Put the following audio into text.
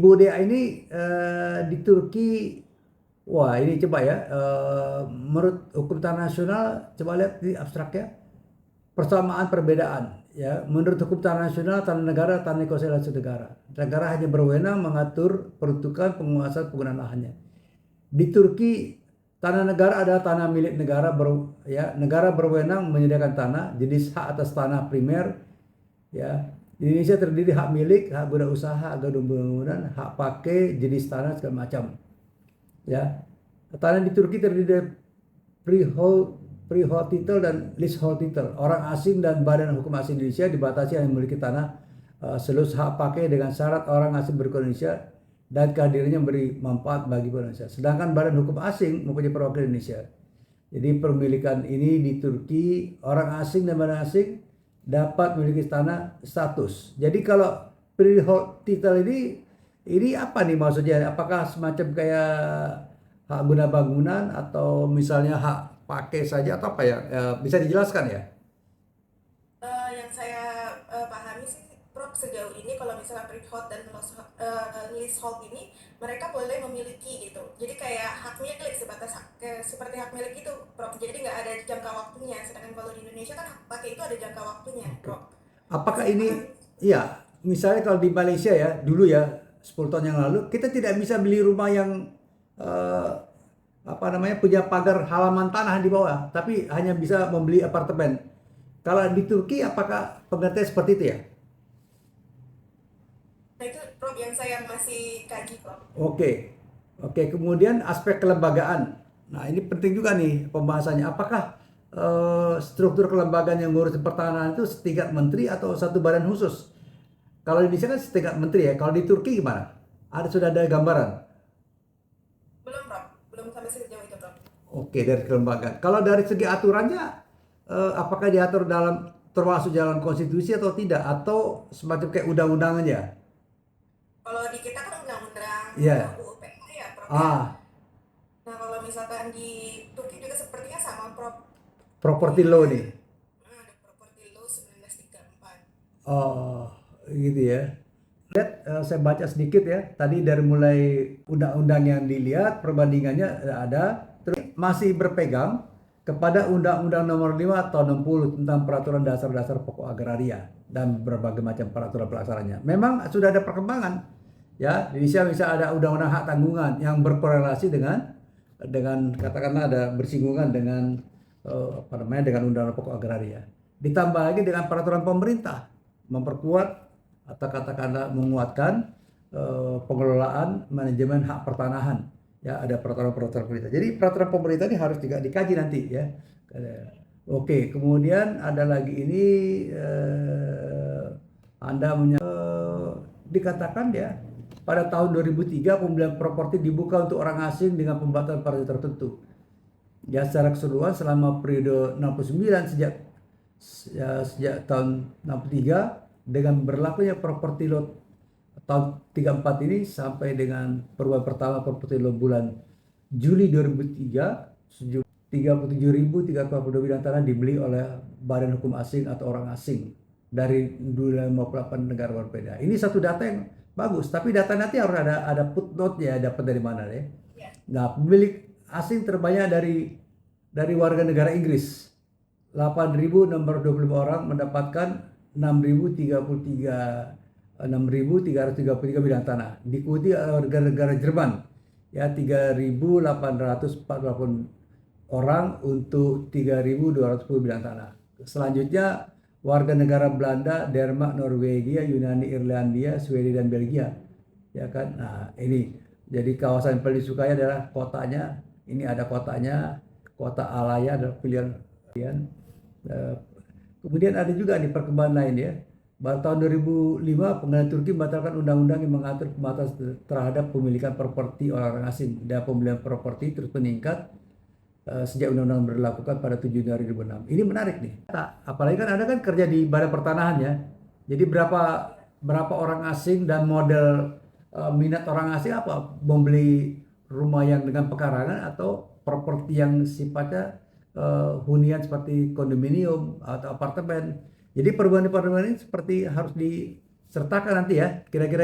Budaya ini di Turki, wah ini coba ya, menurut hukum internasional, coba lihat di abstrak ya, persamaan perbedaan ya. Menurut hukum internasional, tanah negara tanah konservasi negara. Negara hanya berwenang mengatur peruntukan penguasaan penggunaan lahannya. Di Turki, tanah negara adalah tanah milik negara, ya, negara berwenang menyediakan tanah, jenis hak atas tanah primer, ya. Di Indonesia terdiri hak milik, hak guna usaha, hak guna bangunan, hak pakai, jenis tanah segala macam. Ya, tanah di Turki terdiri dari freehold title dan leasehold title. Orang asing dan badan hukum asing Indonesia dibatasi hanya memiliki tanah seluruh hak pakai dengan syarat orang asing berkeluarga Indonesia dan kehadirannya memberi manfaat bagi Indonesia. Sedangkan badan hukum asing mempunyai perwakilan Indonesia. Jadi pemilikan ini di Turki, orang asing dan badan asing dapat memiliki tanah status. Jadi kalau freehold title ini apa nih maksudnya? Apakah semacam kayak hak guna bangunan atau misalnya hak pakai saja atau apa ya? Bisa dijelaskan ya? Yang saya pahami sih, Prof, sejauh ini kalau misalnya freehold dan leasehold ini mereka boleh memiliki gitu. Jadi kayak hak milik sebatas seperti hak milik itu, Prof. Jadi nggak ada jangka waktunya. Sedangkan kalau di Indonesia kan hak pakai itu ada jangka waktunya, Oke. Prof. Yang Apakah saya ini, pahami. ya, misalnya kalau di Malaysia ya, dulu ya, 10 tahun yang lalu, kita tidak bisa beli rumah yang eh, apa namanya punya pagar halaman tanah di bawah, tapi hanya bisa membeli apartemen. Kalau di Turki, apakah pengertian seperti itu ya? Nah itu, Prof, yang saya masih kaji, Prof. Oke, oke. Kemudian aspek kelembagaan. Nah, ini penting juga nih pembahasannya. Apakah struktur kelembagaan yang ngurus pertahanan itu setingkat menteri atau satu badan khusus? Kalau di Indonesia kan setingkat menteri ya. Kalau di Turki gimana? Sudah ada gambaran? Belum, Prof. Belum sampai sejauh itu, Prof. Oke, dari kelembagaan. Kalau dari segi aturannya, apakah diatur dalam termasuk jalan konstitusi atau tidak? Atau semacam kayak undang-undang aja? Kalau di kita kan undang-undang Iya. UU PK ya, Prof ya. Ah, Nah kalau misalkan di Turki juga sepertinya sama, Prof. property Jadi law kayak nih. ada Property Law 1934. Oh, gitu ya. Lihat, saya baca sedikit ya. Tadi dari mulai undang-undang yang dilihat, perbandingannya ada. Terus masih berpegang kepada Undang-Undang Nomor 5 Tahun 60 tentang Peraturan Dasar-Dasar Pokok Agraria dan berbagai macam peraturan pelaksananya. Memang sudah ada perkembangan. Ya, di Indonesia bisa ada Undang-Undang Hak Tanggungan yang berkorelasi dengan katakanlah ada bersinggungan dengan apa namanya dengan Undang-Undang Pokok Agraria. Ditambah lagi dengan peraturan pemerintah memperkuat atau katakanlah menguatkan pengelolaan manajemen hak pertanahan. Ya, ada peraturan-peraturan pemerintah. Jadi peraturan pemerintah ini harus juga dikaji nanti ya. Oke, kemudian ada lagi ini Anda dikatakan ya pada tahun 2003 pembelian properti dibuka untuk orang asing dengan pembatasan pada tertentu. Ya, secara keseluruhan selama periode 69 sejak tahun 63 dengan berlakunya properti law tahun 34 ini sampai dengan perubahan pertama properti law bulan Juli 2003, 37.342 bidang tanah dibeli oleh badan hukum asing atau orang asing dari 258 negara berbeda. Ini satu data yang bagus, tapi data nanti harus ada footnote ya, dapat dari mana ya. Ya. Nah, pemilik asing terbanyak dari warga negara Inggris. 8.625 orang mendapatkan 6.333 bidang tanah. Diikuti oleh negara-negara Jerman ya 3.848 orang untuk 3.210 bidang tanah. Selanjutnya warga negara Belanda, Denmark, Norwegia, Yunani, Irlandia, Swedia dan Belgia. Ya kan? Nah, ini jadi kawasan yang paling disukai adalah kotanya. Ini ada kotanya, kota Alaya adalah pilihan. Eh, Kemudian ada juga nih perkembangan lain ya. Pada tahun 2005, pengadilan Turki membatalkan undang-undang yang mengatur pembatasan terhadap pemilikan properti orang asing dan pembelian properti terus meningkat sejak undang-undang berlakukan pada 7 Januari 2006. Ini menarik nih. Apalagi kan Anda kan kerja di Badan Pertanahan ya. Jadi berapa berapa orang asing dan model minat orang asing apa membeli rumah yang dengan pekarangan atau properti yang sifatnya hunian seperti kondominium atau apartemen. Jadi perubahan-perubahan ini seperti harus disertakan nanti ya. Kira-kira